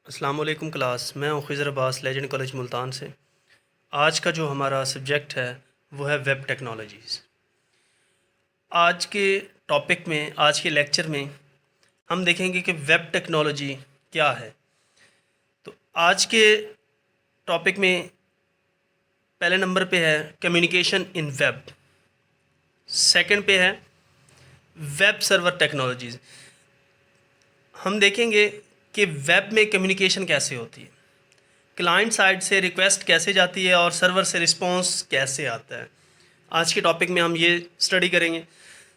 अस्सलाम वालेकुम क्लास। मैं हूँ ख़िज़र अब्बास, लेजेंड कॉलेज मुल्तान से। आज का जो हमारा सब्जेक्ट है वो है वेब टेक्नोलॉजीज़। आज के टॉपिक में, आज के लेक्चर में हम देखेंगे कि वेब टेक्नोलॉजी क्या है। तो आज के टॉपिक में पहले नंबर पे है कम्युनिकेशन इन वेब, सेकंड पे है वेब सर्वर टेक्नोलॉजीज़। हम देखेंगे कि वेब में कम्युनिकेशन कैसे होती है, क्लाइंट साइड से रिक्वेस्ट कैसे जाती है और सर्वर से रिस्पॉन्स कैसे आता है। आज के टॉपिक में हम ये स्टडी करेंगे।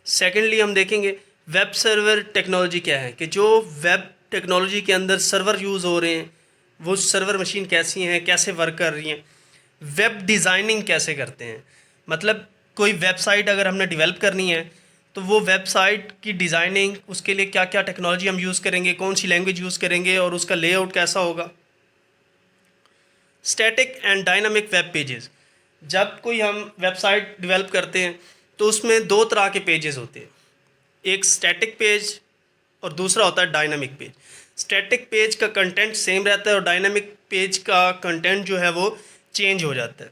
सेकेंडली हम देखेंगे वेब सर्वर टेक्नोलॉजी क्या है, कि जो वेब टेक्नोलॉजी के अंदर सर्वर यूज़ हो रहे हैं वो सर्वर मशीन कैसी हैं, कैसे वर्क कर रही हैं। वेब डिज़ाइनिंग कैसे करते हैं, मतलब कोई वेबसाइट अगर हमने डेवलप करनी है तो वो वेबसाइट की डिज़ाइनिंग, उसके लिए क्या क्या टेक्नोलॉजी हम यूज़ करेंगे, कौन सी लैंग्वेज यूज़ करेंगे और उसका लेआउट कैसा होगा। Static and dynamic web pages. जब कोई हम वेबसाइट डेवलप करते हैं तो उसमें दो तरह के पेजेस होते हैं, एक स्टैटिक पेज और दूसरा होता है डायनामिक पेज। स्टैटिक पेज का कंटेंट सेम रहता है और डायनामिक पेज का कंटेंट जो है वो चेंज हो जाता है।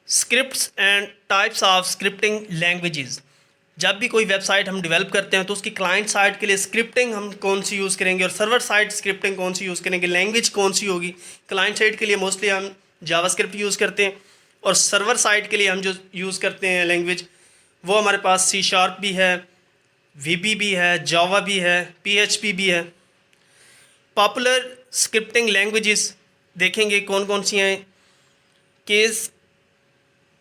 Scripts and types of scripting languages. जब भी कोई वेबसाइट हम डेवलप करते हैं तो उसकी क्लाइंट साइड के लिए स्क्रिप्टिंग हम कौन सी यूज़ करेंगे और सर्वर साइड स्क्रिप्टिंग कौन सी यूज़ करेंगे, लैंग्वेज कौन सी होगी। क्लाइंट साइड के लिए मोस्टली हम जावास्क्रिप्ट यूज़ करते हैं और सर्वर साइड के लिए हम जो यूज़ करते हैं लैंग्वेज, वो हमारे पास C# भी है, VB भी है, जावा भी है, PHP भी है। पॉपुलर स्क्रिप्टिंग लैंग्वेजेस देखेंगे कौन कौन सी हैं। केस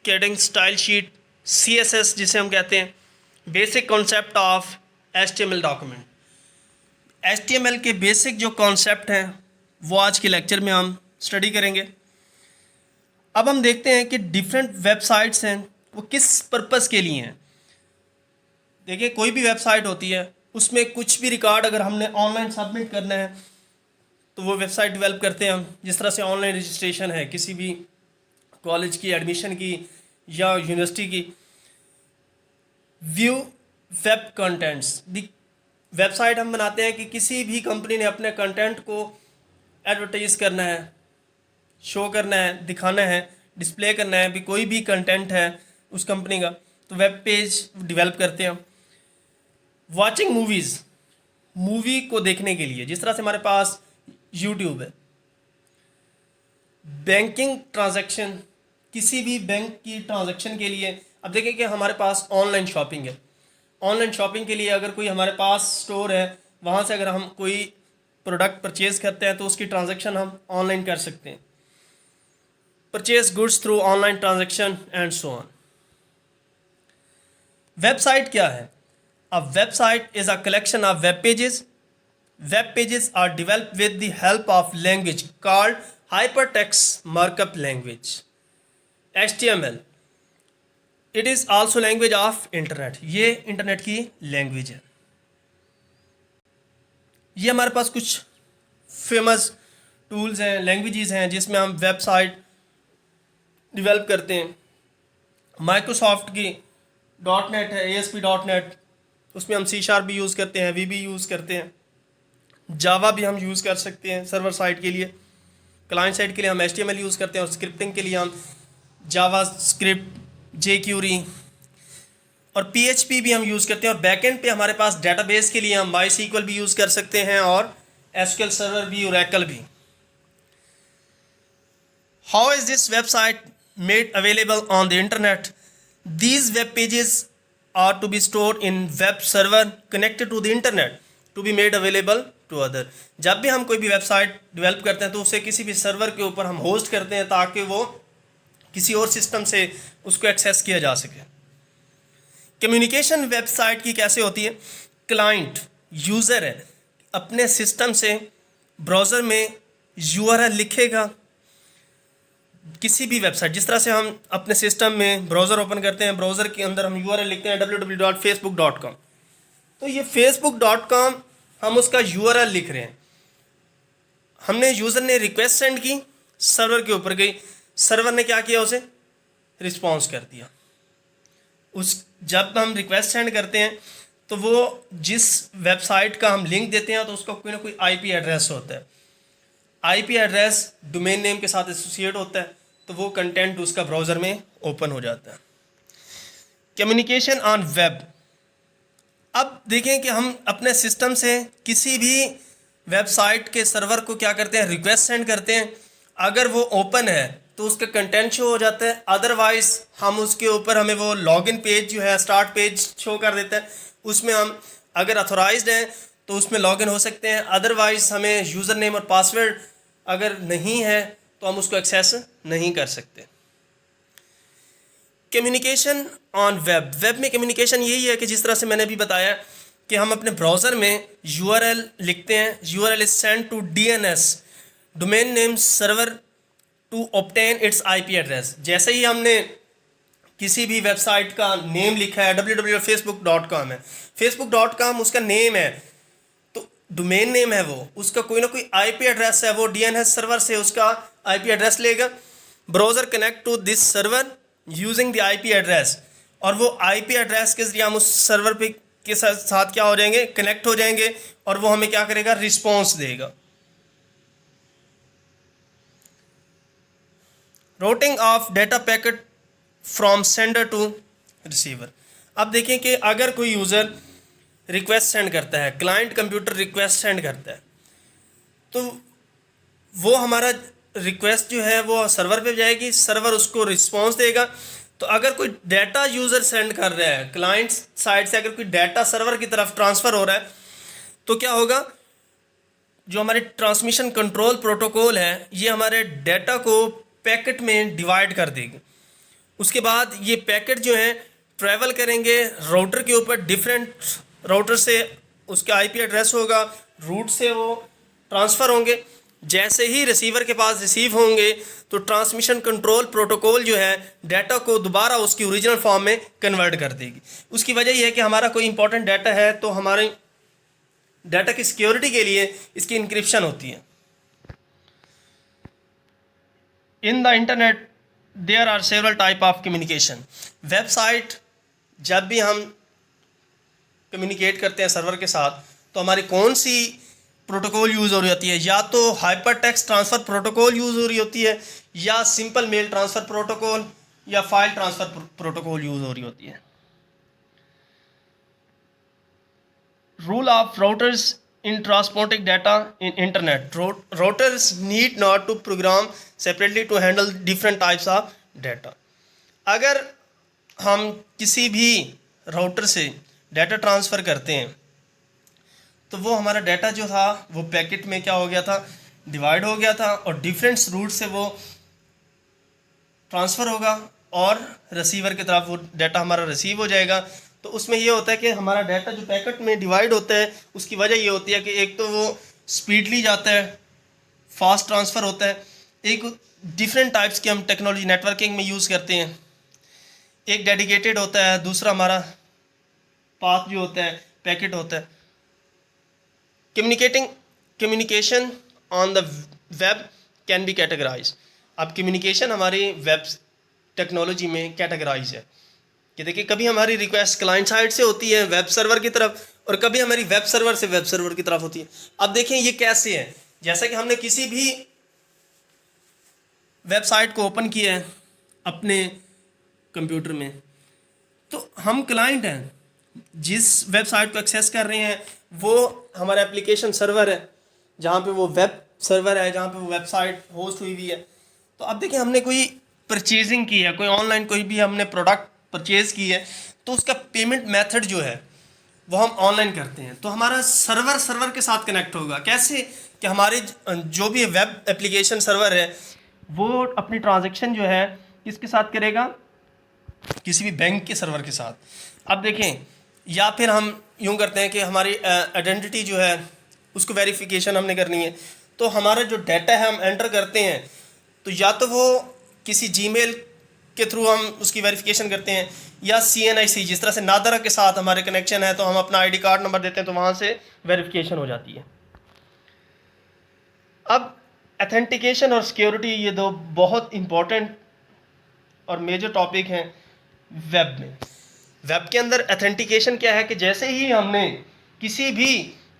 कैडिंग, स्टाइल शीट, CSS जिसे हम कहते हैं, basic concept of HTML document. HTML के बेसिक जो कॉन्सेप्ट हैं वो आज के लेक्चर में हम स्टडी करेंगे। अब हम देखते हैं कि डिफरेंट वेबसाइट्स हैं वो किस पर्पस के लिए हैं। देखिए, कोई भी वेबसाइट होती है उसमें कुछ भी रिकॉर्ड अगर हमने ऑनलाइन सबमिट करना है तो वो वेबसाइट डेवलप करते हैं हम। जिस तरह से ऑनलाइन रजिस्ट्रेशन है किसी भी कॉलेज की एडमिशन की या यूनिवर्सिटी की। व्यू वेब कंटेंट्स, वेबसाइट हम बनाते हैं कि किसी भी कंपनी ने अपने कंटेंट को एडवर्टाइज करना है, शो करना है, दिखाना है, डिस्प्ले करना है, भी कोई भी कंटेंट है उस कंपनी का, तो वेब पेज डेवलप करते हैं। वाचिंग मूवीज़, मूवी को देखने के लिए, जिस तरह से हमारे पास यूट्यूब है। बैंकिंग ट्रांजैक्शन, किसी भी बैंक की ट्रांजैक्शन के लिए। अब देखिए कि हमारे पास ऑनलाइन शॉपिंग है, ऑनलाइन शॉपिंग के लिए अगर कोई हमारे पास स्टोर है, वहाँ से अगर हम कोई प्रोडक्ट परचेज़ करते हैं तो उसकी ट्रांजैक्शन हम ऑनलाइन कर सकते हैं। Purchase goods through online transaction and so on. Website क्या है? A website is a collection of web pages. Web pages are developed with the help of language called hypertext markup language, HTML. It is also language of internet. ये internet की language है। ये हमारे पास कुछ famous tools हैं, languages हैं जिसमें हम वेबसाइट डेवलप करते हैं। माइक्रोसॉफ्ट की .NET है, ASP.NET, उसमें हम C# भी यूज़ करते हैं, VB यूज़ करते हैं। जावा भी हम यूज़ कर सकते हैं सर्वर साइड के लिए। क्लाइंट साइड के लिए हम HTML यूज़ करते हैं और स्क्रिप्टिंग के लिए हम जावा स्क्रिप्ट, jQuery और PHP भी हम यूज़ करते हैं। और बैकएंड पे हमारे पास डेटाबेस के लिए हम MySQL भी यूज़ कर सकते हैं और SQL सर्वर भी, Oracle भी। How is this website made available on the internet? These web pages are to be stored in web server connected to the internet to be made available to other। जब भी हम कोई भी website develop करते हैं तो उसे किसी भी सर्वर के ऊपर हम होस्ट करते हैं ताकि वो किसी और सिस्टम से उसको एक्सेस किया जा सके। कम्युनिकेशन वेबसाइट की कैसे होती है? क्लाइंट, यूज़र है, अपने सिस्टम से ब्राउज़र में URL लिखेगा किसी भी वेबसाइट। जिस तरह से हम अपने सिस्टम में ब्राउज़र ओपन करते हैं, ब्राउज़र के अंदर हम URL लिखते हैं www.facebook.com, तो ये facebook.com हम उसका URL लिख रहे हैं। हमने यूज़र ने रिक्वेस्ट सेंड की, सर्वर के ऊपर गई, सर्वर ने क्या किया, उसे रिस्पॉन्स कर दिया। उस जब हम रिक्वेस्ट सेंड करते हैं तो वो जिस वेबसाइट का हम लिंक देते हैं तो उसका कोई ना कोई IP एड्रेस होता है। आईपी एड्रेस डोमेन नेम के साथ एसोसिएट होता है, तो वो कंटेंट उसका ब्राउज़र में ओपन हो जाता है। Communication on web. अब देखें कि हम अपने सिस्टम से किसी भी वेबसाइट के सर्वर को क्या करते हैं, रिक्वेस्ट सेंड करते हैं। अगर वो ओपन है तो उसका कंटेंट शो हो जाता है, अदरवाइज हम उसके ऊपर हमें वो लॉगिन पेज जो है, स्टार्ट पेज शो कर देता है। उसमें हम अगर अथोराइज्ड हैं तो उसमें लॉगिन हो सकते हैं, अदरवाइज हमें यूज़र नेम और पासवर्ड अगर नहीं है तो हम उसको एक्सेस नहीं कर सकते। Communication on web. वेब में कम्युनिकेशन यही है कि जिस तरह से मैंने अभी बताया कि हम अपने ब्राउज़र में URL लिखते हैं, URL is send to DNS domain name server to obtain its IP address. जैसे ही हमने किसी भी वेबसाइट का नेम लिखा है, www.facebook.com है, facebook.com उसका नेम है, तो डोमेन नेम है वो, उसका कोई ना कोई IP एड्रेस है, वो DNS सर्वर से उसका IP एड्रेस लेगा। Browser connect to this server using the IP address, और वो IP एड्रेस के जरिए हम उस सर्वर पे के साथ क्या हो जाएंगे, कनेक्ट हो जाएंगे, और वो हमें क्या करेगा, रिस्पॉन्स देगा। Routing of data packet from sender to receiver. अब देखें कि अगर कोई यूज़र रिक्वेस्ट सेंड करता है, क्लाइंट कंप्यूटर रिक्वेस्ट सेंड करता है, तो वो हमारा रिक्वेस्ट जो है वो सर्वर पे जाएगी, सर्वर उसको रिस्पॉन्स देगा। तो अगर कोई डाटा यूज़र सेंड कर रहा है क्लाइंट साइड से, अगर कोई डाटा सर्वर की तरफ ट्रांसफ़र हो रहा है, तो क्या होगा, जो हमारे ट्रांसमिशन कंट्रोल प्रोटोकॉल है ये हमारे डाटा को पैकेट में डिवाइड कर देगी। उसके बाद ये पैकेट जो है ट्रैवल करेंगे राउटर के ऊपर, डिफरेंट राउटर से उसका IP एड्रेस होगा, रूट से वो ट्रांसफ़र होंगे। जैसे ही रिसीवर के पास रिसीव होंगे तो ट्रांसमिशन कंट्रोल प्रोटोकॉल जो है डाटा को दोबारा उसकी ओरिजिनल फॉर्म में कन्वर्ट कर देगी। उसकी वजह यह है कि हमारा कोई इंपॉर्टेंट डाटा है तो हमारे डाटा की सिक्योरिटी के लिए इसकी इंक्रिप्शन होती है। In the internet there are several type of communication. Website जब भी हम कम्युनिकेट करते हैं सर्वर के साथ तो हमारी कौन सी प्रोटोकॉल यूज़ हो रही होती है, या तो hyper text transfer protocol use हो रही होती है, या सिंपल मेल ट्रांसफ़र प्रोटोकॉल, या फाइल ट्रांसफ़र प्रोटोकॉल यूज़ हो रही होती है। Rule of routers in transporting data in internet. Routers need not to program separately to handle different types of data. अगर हम किसी भी राउटर से डाटा ट्रांसफ़र करते हैं तो वो हमारा डाटा जो था वो पैकेट में क्या हो गया था, डिवाइड हो गया था, और डिफरेंट रूट से वो ट्रांसफ़र होगा और रिसीवर की तरफ वो डाटा हमारा रिसीव हो जाएगा। तो उसमें ये होता है कि हमारा डाटा जो पैकेट में डिवाइड होता है उसकी वजह ये होती है कि एक तो वो स्पीडली जाता है, फास्ट ट्रांसफ़र होता है। एक डिफरेंट टाइप्स की हम टेक्नोलॉजी नेटवर्किंग में यूज़ करते हैं, एक डेडिकेटेड होता है, दूसरा हमारा पाथ जो होता है पैकेट होता है। Communication on the web can be categorize. अब कम्युनिकेशन हमारी वेब टेक्नोलॉजी में कैटेगराइज है कि देखिए कभी हमारी रिक्वेस्ट क्लाइंट साइड से होती है वेब सर्वर की तरफ, और कभी हमारी वेब सर्वर से वेब सर्वर की तरफ होती है। अब देखें ये कैसे है, जैसा कि हमने किसी भी वेबसाइट को ओपन किया है अपने कंप्यूटर में, तो हम क्लाइंट हैं, जिस वेबसाइट को एक्सेस कर रहे हैं वो हमारा एप्लीकेशन सर्वर है, जहाँ पे वो वेब सर्वर है, जहाँ पे वो वेबसाइट होस्ट हुई हुई है। तो अब देखिए हमने कोई परचेजिंग की है, कोई ऑनलाइन कोई भी हमने प्रोडक्ट परचेज़ की है, तो उसका पेमेंट मेथड जो है वो हम ऑनलाइन करते हैं, तो हमारा सर्वर के साथ कनेक्ट होगा। कैसे कि हमारे जो भी वेब एप्लीकेशन सर्वर है वो अपनी ट्रांजैक्शन जो है किसके साथ करेगा, किसी भी बैंक के सर्वर के साथ। अब देखें, या फिर हम यूँ करते हैं कि हमारी आइडेंटिटी जो है उसको वेरिफिकेशन हमने करनी है, तो हमारा जो डाटा है हम एंटर करते हैं, तो या तो वो किसी जीमेल के थ्रू हम उसकी वेरिफिकेशन करते हैं, या CNIC जिस तरह से नादरा के साथ हमारे कनेक्शन है तो हम अपना ID कार्ड नंबर देते हैं तो वहाँ से वेरिफिकेशन हो जाती है। अब ऑथेंटिकेशन और सिक्योरिटी, ये दो बहुत इम्पोर्टेंट और मेजर टॉपिक हैं वेब में। वेब के अंदर ऑथेंटिकेशन क्या है कि जैसे ही हमने किसी भी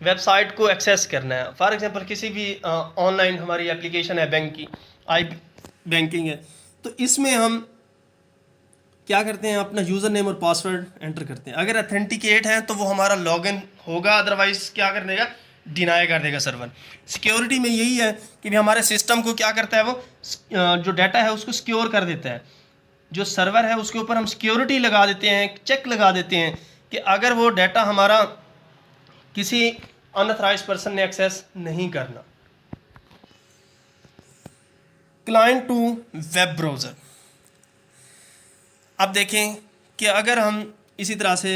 वेबसाइट को एक्सेस करना है, फॉर एग्जांपल किसी भी ऑनलाइन हमारी एप्लीकेशन है बैंक की, आई बैंकिंग है, तो इसमें हम क्या करते हैं, अपना यूज़र नेम और पासवर्ड एंटर करते हैं। अगर अथेंटिकेट है तो वो हमारा लॉगिन होगा, अदरवाइज क्या कर देगा, डिनाई कर देगा सर्वर। सिक्योरिटी में यही है कि भी हमारे सिस्टम को क्या करता है, वो जो डाटा है उसको सिक्योर कर देता है। जो सर्वर है उसके ऊपर हम सिक्योरिटी लगा देते हैं, चेक लगा देते हैं कि अगर वो डाटा हमारा किसी अनऑथराइज्ड पर्सन ने एक्सेस नहीं करना। क्लाइंट टू वेब ब्राउज़र, अब देखें कि अगर हम इसी तरह से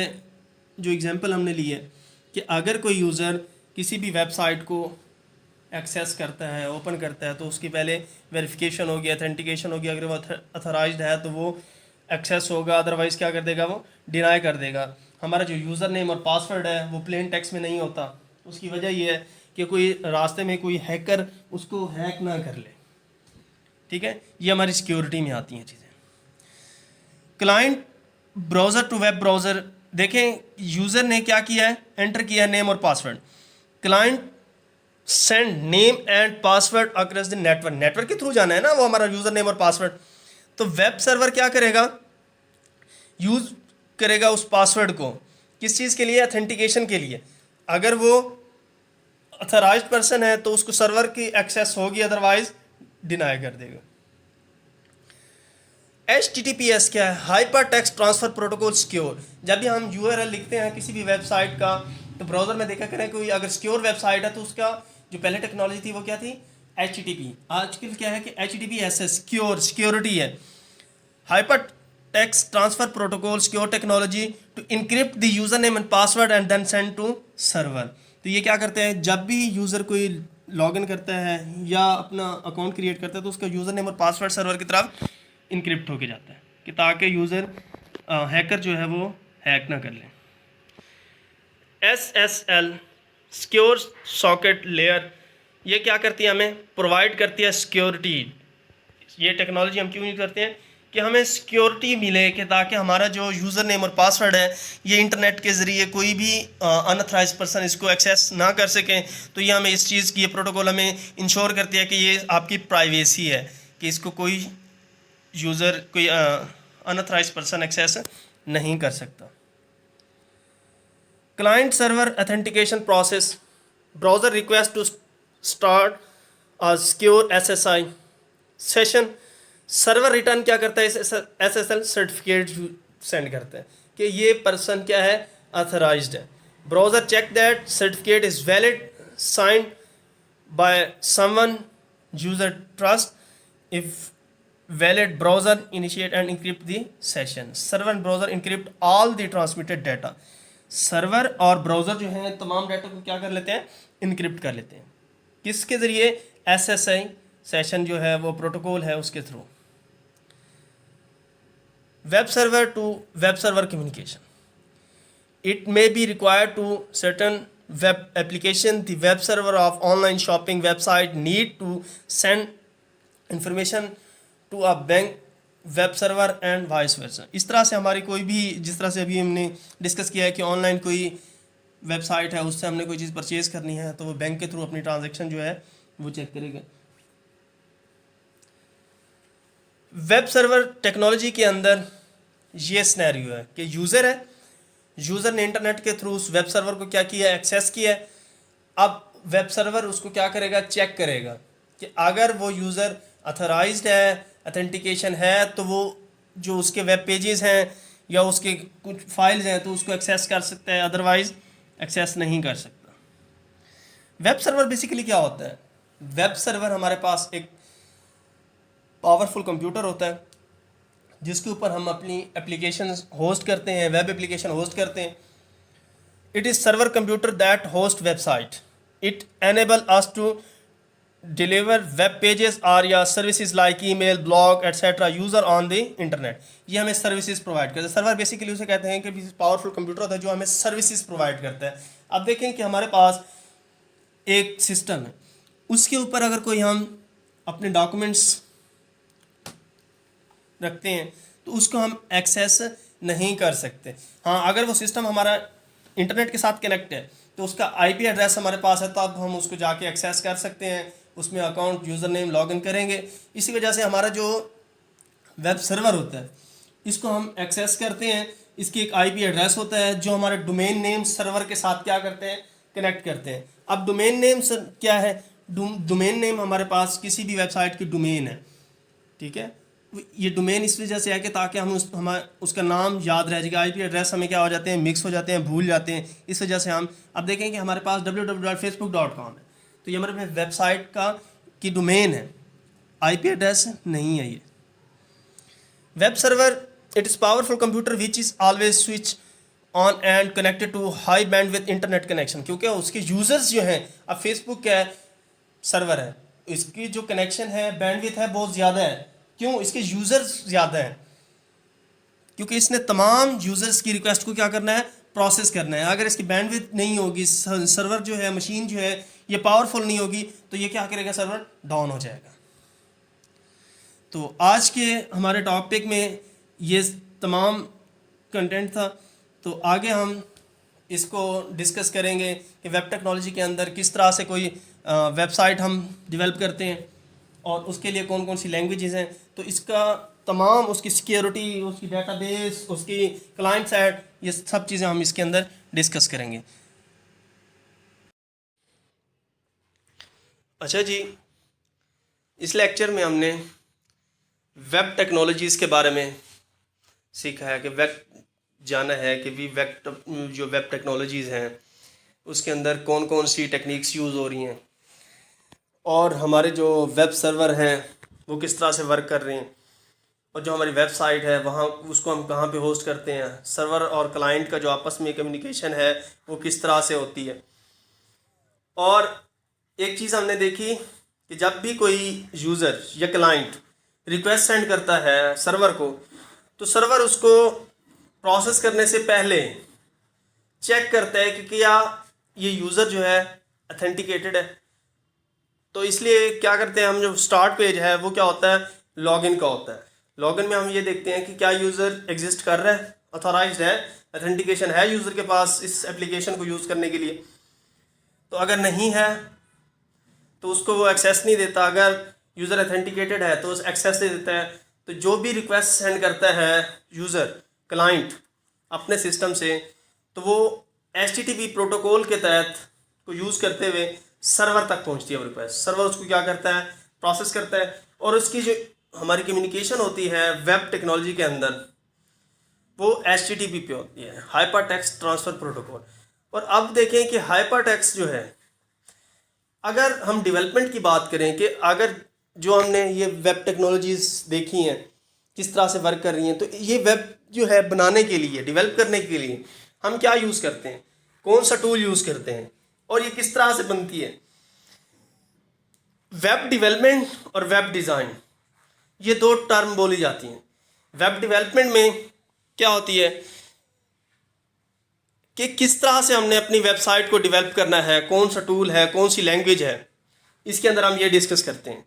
जो एग्जांपल हमने ली है कि अगर कोई यूज़र किसी भी वेबसाइट को एक्सेस करता है, ओपन करता है, तो उसकी पहले वेरिफिकेशन होगी, अथेंटिकेशन होगी। अगर वो अथराइज्ड है तो वो एक्सेस होगा, अदरवाइज़ क्या कर देगा, वो डिनाई कर देगा। हमारा जो यूज़र नेम और पासवर्ड है वो प्लेन टेक्स्ट में नहीं होता। उसकी वजह ये है कि कोई रास्ते में कोई हैकर उसको हैक ना कर ले। ठीक है, ये हमारी सिक्योरिटी में आती हैं चीज़ें। Client browser to web browser, देखें यूज़र ने क्या किया है, एंटर किया है नेम और password. Client send name and password across the network, network के थ्रू जाना है ना वो हमारा यूज़र नेम और पासवर्ड। तो वेब सर्वर क्या करेगा, यूज़ करेगा उस पासवर्ड को किस चीज़ के लिए, अथेंटिकेशन के लिए। अगर वो अथराइज्ड पर्सन है तो उसको सर्वर की एक्सेस होगी, अदरवाइज डिनाई कर देगा। HTTPS क्या है, hyper text transfer protocol secure. जब भी हम URL लिखते हैं किसी भी वेबसाइट का, तो ब्राउज़र में देखा करें कोई अगर सिक्योर वेबसाइट है तो उसका जो पहले टेक्नोलॉजी थी वो क्या थी, HTTP। आजकल क्या है कि HTTPS सिक्योर, सिक्योरिटी है। Hyper text transfer protocol secure technology to encrypt the user name and password and then send to server. तो ये क्या करते हैं, जब भी यूज़र कोई लॉगिन करता है या अपना अकाउंट क्रिएट करता है तो उसका यूज़र नेम और पासवर्ड सर्वर की तरफ इनक्रिप्ट होके जाता है कि ताकि यूज़र हैकर जो है वो हैक ना कर ले। SSL सिक्योर सॉकेट लेयर, ये क्या करती है, हमें प्रोवाइड करती है सिक्योरिटी। ये टेक्नोलॉजी हम क्यों यूज़ करते हैं कि हमें सिक्योरिटी मिले, कि ताकि हमारा जो यूज़र नेम और पासवर्ड है ये इंटरनेट के ज़रिए कोई भी अनऑथराइज्ड पर्सन इसको एक्सेस ना कर सकें। तो ये हमें इस चीज़ की, ये प्रोटोकॉल हमें इंश्योर करती है कि ये आपकी प्राइवेसी है, कि इसको कोई यूज़र, कोई अनऑथराइज्ड पर्सन एक्सेस नहीं कर सकता। Client server authentication process, browser request to start a secure SSI session, server return क्या करता है, SSL सर्टिफिकेट सेंड करता है कि ये पर्सन क्या है, अथराइज्ड है। Browser check that certificate is valid, signed by someone user trust, if valid browser initiate and encrypt the session, server and browser encrypt all the transmitted data। Server और browser जो है तमाम data को क्या कर लेते हैं, इनक्रिप्ट कर लेते हैं, किसके ज़रिए, SSI सेशन जो है वो प्रोटोकॉल है उसके through. Web server to web server communication, it may be required to certain web application, the web server of online shopping website need to send information to a bank web server and vice versa. इस तरह से हमारी कोई भी, जिस तरह से अभी हमने डिस्कस किया है कि ऑनलाइन कोई वेबसाइट है उससे हमने कोई चीज़ परचेज़ करनी है तो वो बैंक के थ्रू अपनी ट्रांजैक्शन जो है वो चेक करेगा। वेब सर्वर टेक्नोलॉजी के अंदर ये सिनेरियो है कि यूज़र है, यूज़र ने इंटरनेट के थ्रू उस वेब सर्वर को क्या किया, एक्सेस किया है। अब वेब सर्वर उसको क्या करेगा, चेक करेगा कि अगर वो यूज़र अथराइज्ड है, अथेंटिकेशन है, तो वो जो उसके वेब पेजेस हैं या उसके कुछ फाइल्स हैं तो उसको एक्सेस कर सकता है, अदरवाइज एक्सेस नहीं कर सकता। वेब सर्वर बेसिकली क्या होता है, वेब सर्वर हमारे पास एक पावरफुल कंप्यूटर होता है जिसके ऊपर हम अपनी एप्लीकेशन होस्ट करते हैं, वेब एप्लीकेशन होस्ट करते हैं। It is server computer that host website, it enable us to deliver web pages और या services like email, blog etcetera user on the internet. ये हमें सर्विसेज प्रोवाइड करते हैं। सर्वर बेसिकली उसे कहते हैं कि पावरफुल कंप्यूटर होता है जो हमें सर्विसेज प्रोवाइड करता है। अब देखें कि हमारे पास एक सिस्टम है, उसके ऊपर अगर कोई हम अपने डॉक्यूमेंट्स रखते हैं तो उसको हम एक्सेस नहीं कर सकते। हाँ, अगर वो सिस्टम हमारा इंटरनेट के साथ कनेक्ट है तो उसका आईपी एड्रेस हमारे पास है, तब हम उसको जाके एक्सेस कर सकते हैं, उसमें अकाउंट यूज़र नेम लॉगिन करेंगे। इसी वजह से हमारा जो वेब सर्वर होता है इसको हम एक्सेस करते हैं, इसकी एक आईपी एड्रेस होता है जो हमारे डोमेन नेम सर्वर के साथ क्या करते हैं, कनेक्ट करते हैं। अब डोमेन नेम क्या है, डोमेन नेम हमारे पास किसी भी वेबसाइट की डोमेन है, ठीक है। ये डोमेन इस वजह से है कि ताकि हम उसका नाम याद रह जाएगा। आईपी एड्रेस हमें क्या हो जाते हैं, मिक्स हो जाते हैं, भूल जाते हैं। इस वजह से हम अब देखें कि हमारे पास www.facebook.com है, तो ये हमारे वेबसाइट की डोमेन है, आईपी एड्रेस नहीं है ये। Web server it is powerful computer which is always switch on and connected to high bandwidth internet connection, क्योंकि उसके यूज़र्स जो हैं, अब फेसबुक क्या है, सर्वर है, इसकी जो कनेक्शन है, बैंडविड्थ है, बहुत ज़्यादा है। क्यों? इसके यूज़र्स ज़्यादा हैं, क्योंकि इसने तमाम यूज़र्स की रिक्वेस्ट को क्या करना है, प्रोसेस करना है। अगर इसकी बैंडविड्थ नहीं होगी, सर्वर जो है, मशीन जो है, ये पावरफुल नहीं होगी, तो ये क्या करेगा, सर्वर डाउन हो जाएगा। तो आज के हमारे टॉपिक में ये तमाम कंटेंट था। तो आगे हम इसको डिस्कस करेंगे कि वेब टेक्नोलॉजी के अंदर किस तरह से कोई वेबसाइट हम डेवलप करते हैं और उसके लिए कौन कौन सी लैंग्वेजेस हैं। तो इसका तमाम उसकी सिक्योरिटी, उसकी डेटाबेस, उसकी क्लाइंट साइड, ये सब चीज़ें हम इसके अंदर डिस्कस करेंगे। अच्छा जी, इस लेक्चर में हमने वेब टेक्नोलॉजीज़ के बारे में सीखा है कि जाना है कि जो वेब टेक्नोलॉजीज़ हैं उसके अंदर कौन कौन सी टेक्निक्स यूज़ हो रही हैं और हमारे जो वेब सर्वर हैं वो किस तरह से वर्क कर रहे हैं, और जो हमारी वेबसाइट है वहाँ उसको हम कहाँ पे होस्ट करते हैं, सर्वर और क्लाइंट का जो आपस में कम्युनिकेशन है वो किस तरह से होती है। और एक चीज़ हमने देखी कि जब भी कोई यूज़र या क्लाइंट रिक्वेस्ट सेंड करता है सर्वर को, तो सर्वर उसको प्रोसेस करने से पहले चेक करता है कि क्या ये यूज़र जो है अथेंटिकेटेड है। तो इसलिए क्या करते हैं हम, जो स्टार्ट पेज है वो क्या होता है, लॉगिन का होता है। लॉगिन में हम ये देखते हैं कि क्या यूज़र एग्जिस्ट कर रहा है, ऑथोराइज्ड है, अथेंटिकेशन है यूज़र के पास इस एप्लीकेशन को यूज़ करने के लिए। तो अगर नहीं है तो उसको वो एक्सेस नहीं देता। अगर यूज़र अथेंटिकेटेड है तो उस एक्सेस दे देता है। तो जो भी रिक्वेस्ट सेंड करता है यूज़र क्लाइंट अपने सिस्टम से, तो वो HTTP प्रोटोकॉल के तहत को यूज़ करते हुए सर्वर तक पहुंचती है वो रिक्वेस्ट। सर्वर उसको क्या करता है, प्रोसेस करता है, और उसकी जो हमारी कम्युनिकेशन होती है वेब टेक्नोलॉजी के अंदर वो HTTP पे होती है, हाइपर टेक्स्ट ट्रांसफ़र प्रोटोकॉल। और अब देखें कि हाइपर टेक्स्ट जो है, अगर हम डेवलपमेंट की बात करें कि अगर जो हमने ये वेब टेक्नोलॉजीज़ देखी हैं किस तरह से वर्क कर रही हैं, तो ये वेब जो है बनाने के लिए, डेवलप करने के लिए हम क्या यूज़ करते हैं, कौन सा टूल यूज़ करते हैं और ये किस तरह से बनती है। वेब डेवलपमेंट और वेब डिज़ाइन, ये दो टर्म बोली जाती हैं। वेब डेवलपमेंट में क्या होती है कि किस तरह से हमने अपनी वेबसाइट को डेवलप करना है, कौन सा टूल है, कौन सी लैंग्वेज है, इसके अंदर हम ये डिस्कस करते हैं।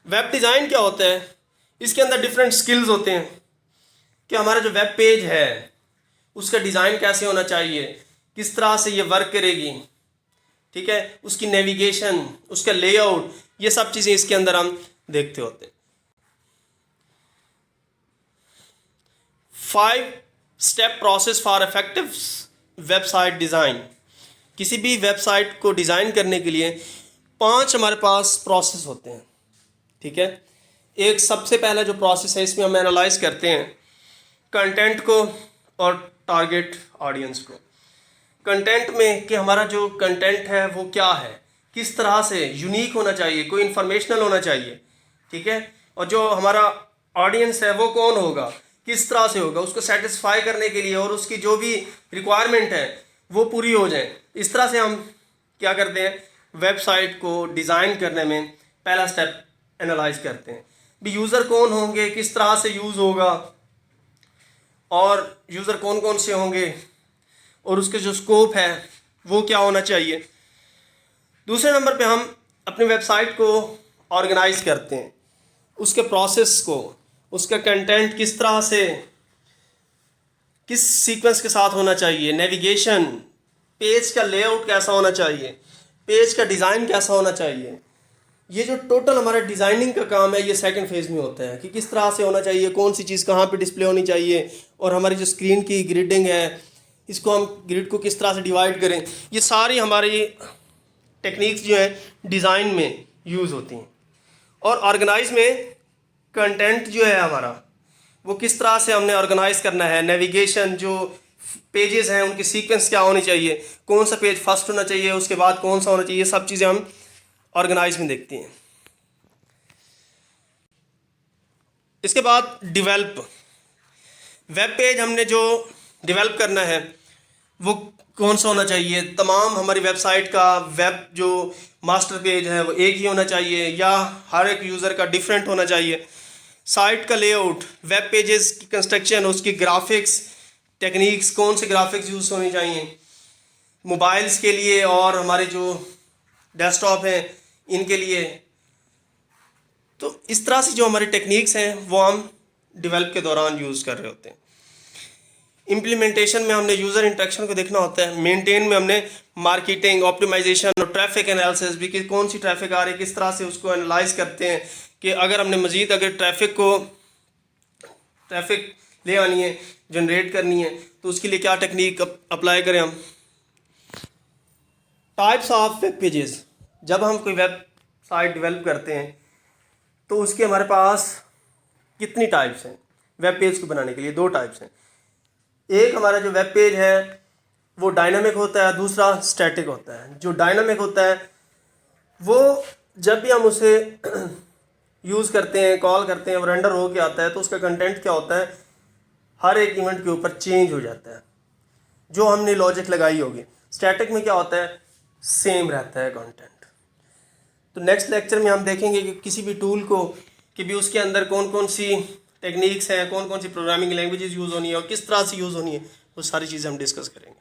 वेब डिज़ाइन क्या होता है, इसके अंदर डिफरेंट स्किल्स होते हैं कि हमारा जो वेब पेज है उसका डिज़ाइन कैसे होना चाहिए, किस तरह से ये वर्क करेगी, ठीक है, उसकी नेविगेशन, उसका लेआउट, ये सब चीज़ें इसके अंदर हम देखते होते हैं। 5 step process for effective website design. किसी भी वेबसाइट को डिज़ाइन करने के लिए 5 हमारे पास प्रोसेस होते हैं, ठीक है। एक सबसे पहला जो प्रोसेस है, इसमें हम एनालाइज करते हैं कंटेंट को और टारगेट ऑडियंस को। कंटेंट में कि हमारा जो कंटेंट है वो क्या है, किस तरह से यूनिक होना चाहिए, कोई इन्फॉर्मेशनल होना चाहिए, ठीक है। और जो हमारा ऑडियंस है वो कौन होगा, किस तरह से होगा, उसको सेटिस्फाई करने के लिए और उसकी जो भी रिक्वायरमेंट है वो पूरी हो जाए। इस तरह से हम क्या करते हैं, वेबसाइट को डिज़ाइन करने में पहला स्टेप एनालाइज करते हैं भी यूज़र कौन होंगे, किस तरह से यूज़ होगा और यूज़र कौन कौन से होंगे और उसके जो स्कोप है वो क्या होना चाहिए। दूसरे नंबर पे हम अपनी वेबसाइट को ऑर्गेनाइज करते हैं, उसके प्रोसेस को, उसका कंटेंट किस तरह से, किस सीक्वेंस के साथ होना चाहिए, नेविगेशन, पेज का लेआउट कैसा होना चाहिए, पेज का डिज़ाइन कैसा होना चाहिए, ये जो टोटल हमारा डिज़ाइनिंग का काम है ये सेकंड फेज़ में होता है कि किस तरह से होना चाहिए, कौन सी चीज़ कहाँ पे डिस्प्ले होनी चाहिए, और हमारी जो स्क्रीन की ग्रिडिंग है इसको हम ग्रिड को किस तरह से डिवाइड करें, ये सारी हमारी टेक्निक्स जो है डिज़ाइन में यूज़ होती हैं। और ऑर्गेनाइज में कंटेंट जो है हमारा वो किस तरह से हमने ऑर्गेनाइज करना है, नेविगेशन जो पेजेस हैं उनकी सीक्वेंस क्या होनी चाहिए, कौन सा पेज फर्स्ट होना चाहिए, उसके बाद कौन सा होना चाहिए, ये सब चीज़ें हम ऑर्गेनाइज में देखती हैं। इसके बाद डेवलप, वेब पेज हमने जो डेवलप करना है वो कौन सा होना चाहिए, तमाम हमारी वेबसाइट का वेब जो मास्टर पेज है वो एक ही होना चाहिए या हर एक यूज़र का डिफरेंट होना चाहिए, साइट का लेआउट, वेब पेजेस की कंस्ट्रक्शन, उसकी ग्राफिक्स टेक्निक्स, कौन से ग्राफिक्स यूज़ होनी चाहिए मोबाइल्स के लिए और हमारे जो डेस्कटॉप हैं इनके लिए। तो इस तरह से जो हमारी टेक्निक्स हैं वो हम डेवलप के दौरान यूज़ कर रहे होते हैं। इम्प्लीमेंटेशन में हमने यूज़र इंटरेक्शन को देखना होता है, मेंटेन में हमने मार्केटिंग, ऑप्टिमाइजेशन और ट्रैफिक एनालिसिस भी कि कौन सी ट्रैफिक आ रही है, किस तरह से उसको एनालाइज करते हैं कि अगर हमने मज़ीद अगर ट्रैफिक ले आनी है, जनरेट करनी है तो उसके लिए क्या टेक्निक अप्लाई करें हम। टाइप्स ऑफ वेब पेजेस, जब हम कोई वेबसाइट डेवलप करते हैं तो उसके हमारे पास कितनी टाइप्स हैं वेब पेज को बनाने के लिए, दो टाइप्स हैं। एक हमारा जो वेब पेज है वो डायनामिक होता है, दूसरा स्टैटिक होता है। जो डायनामिक होता है वो जब भी हम उसे यूज़ करते हैं, कॉल करते हैं, रेंडर हो के आता है तो उसका कंटेंट क्या होता है, हर एक इवेंट के ऊपर चेंज हो जाता है जो हमने लॉजिक लगाई होगी। स्टैटिक में क्या होता है, सेम रहता है कंटेंट। तो नेक्स्ट लेक्चर में हम देखेंगे कि किसी भी टूल को कि भी उसके अंदर कौन कौन सी टेक्निक्स हैं, कौन कौन सी प्रोग्रामिंग लैंग्वेजेस यूज़ होनी है और किस तरह से यूज़ होनी है, वो सारी चीज़ें हम डिस्कस करेंगे।